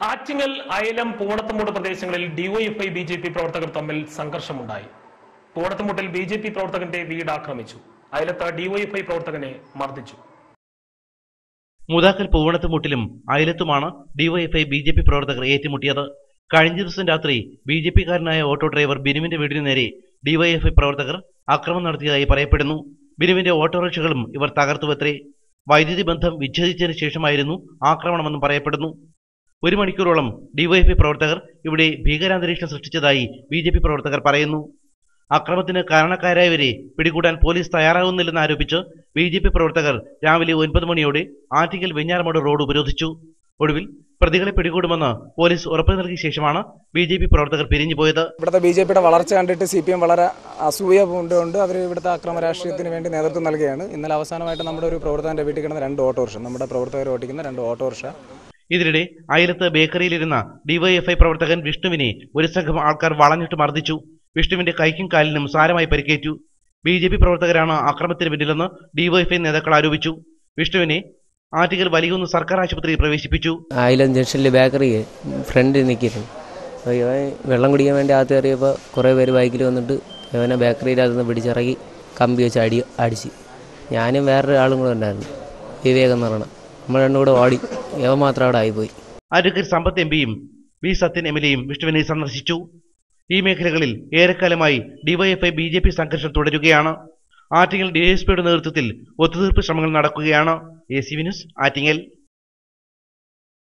ആറ്റിങ്ങൽ, അയലം, പൂവണത്തുമൂട് പ്രദേശങ്ങളിൽ DYFI BJP പ്രവർത്തകർ തമ്മിൽ സംഘർഷമുണ്ടായി. പൂവണത്തുമൂട്ടിൽ ബിജെപി പ്രവർത്തകന്റെ വീട് ആക്രമിച്ചു. അയലത്ത് ഡിവൈഎഫ്ഐ പ്രവർത്തകനെ മർദ്ദിച്ചു. മൂതാക്കൽ പൂവണത്തുമൂട്ടിലും അയലത്തുമാണ് ഡിവൈഎഫ്ഐ ബിജെപി പ്രവർത്തകർ ഏറ്റുമുട്ടിയത്. കഴിഞ്ഞ ദിവസം രാത്രി ബിജെപിക്കാരനായ ഓട്ടോ ഡ്രൈവർ ബിനുവിന്റെ വീടിന് നേരെ ഡിവൈഎഫ്ഐ പ്രവർത്തകർ ആക്രമണം നടത്തിയതായി പറയപ്പെടുന്നു. ബിനുവിന്റെ ഓട്ടോറിക്ഷകളും ഇവർ തകർത്തുവത്രേ. വൈദ്യുതി ബന്ധം വിച്ഛേദിച്ചതിന് ശേഷമായിരുന്നു ആക്രമണമെന്നും പറയപ്പെടുന്നു. 1 മണിക്കൂറോളം ഡിവൈഎഫ്ഐ പ്രവർത്തകർ ഇവിടെ ഭീകരാന്തരീക്ഷം സൃഷ്ടിച്ചതായി ബിജെപി പ്രവർത്തകർ പറയുന്നു. അക്രമത്തിന് കാരണക്കാരായവരെ പിടികൂടാൻ പോലീസ് തയ്യാറാകുന്നില്ലെന്ന് ആരോപിച്ച് ബിജെപി പ്രവർത്തകർ രാവിലെ 9 മണിയോടെ ആറ്റിങ്ങൽ വെഞ്ഞാറമൂട് റോഡ് ഉപരോധിച്ചു. ഒടുവിൽ പ്രതികളെ പിടികൂടുമെന്ന് പോലീസ് ഉറപ്പു നൽകിയ ശേഷമാണ് ബിജെപി പ്രവർത്തകർ പിരിഞ്ഞുപോയത്. ഇവിടുത്തെ ബിജെപിയുടെ വളർച്ച കണ്ടിട്ട് CPM വളരെ അസൂയ കൊണ്ട് അവർ ഇവിടുത്തെ അക്രമ രാഷ്ട്രീയത്തിന് വേണ്ടി നേതൃത്വം നൽകുകയാണ്. ഇന്നലെ അവസാനമായിട്ട് നമ്മുടെ ഒരു പ്രവർത്തകന്റെ വീട്ടിൽ കിടന്ന 2 ഓട്ടോറിക്ഷ, നമ്മുടെ പ്രവർത്തകർ ഓടിക്കുന്ന 2 ഓട്ടോറിക്ഷ. ഇതിനിടെ അയലത്ത് ബേക്കറിയിലിരുന്ന ഡിവൈഎഫ്ഐ പ്രവർത്തകൻ വിഷ്ണുവിനെ ഒരു സംഘം ആൾക്കാർ വളഞ്ഞിട്ട് മർദ്ദിച്ചു. വിഷ്ണുവിന്റെ കൈക്കും കാലിനും സാരമായി പരിക്കേറ്റു. ബിജെപി പ്രവർത്തകരാണ് ആക്രമണത്തിന് പിന്നിലെന്ന് ഡിവൈഎഫ്ഐ നേതാക്കൾ ആരോപിച്ചു. വിഷ്ണുവിനെ ആറ്റിങ്ങൽ വലിയൊന്ന് സർക്കാർ ആശുപത്രിയിൽ പ്രവേശിപ്പിച്ചു. അയലം ജംഗ്ഷനിലെ ബേക്കറി ഫ്രണ്ടിൽ നിൽക്കുന്നു. വെള്ളം കുടിക്കാൻ വേണ്ടി അകത്ത് കയറിയപ്പോൾ കുറേ പേര് ബൈക്കിൽ വന്നിട്ട് ഇവനെ ബേക്കറിയിലകത്തുനിന്ന് പിടിച്ചിറക്കി കമ്പി വെച്ച് അടിച്ച്. ഞാനും വേറൊരു ആളും കൂടെ ഉണ്ടായിരുന്നു, വിവേകം എന്ന് പറയണം. നമ്മൾ രണ്ടും കൂടെ ഓടി, ഇവ മാത്രം അവിടെ ആയിപ്പോയി. അഡ്വക്കേറ്റ് സമ്പത്ത് എംപിയും വി സത്യൻ എംഎൽഎയും വിഷ്ണുവിനെ സന്ദർശിച്ചു. ഈ മേഖലകളിൽ ഏറെക്കാലമായി ഡിവൈഎഫ്ഐ ബിജെപി സംഘർഷം തുടരുകയാണ്. ആറ്റിങ്ങൽ ഡിവൈഎസ്പിയുടെ നേതൃത്വത്തിൽ ഒത്തുതീർപ്പ് ശ്രമങ്ങൾ നടക്കുകയാണ്. ACV news, Attingal.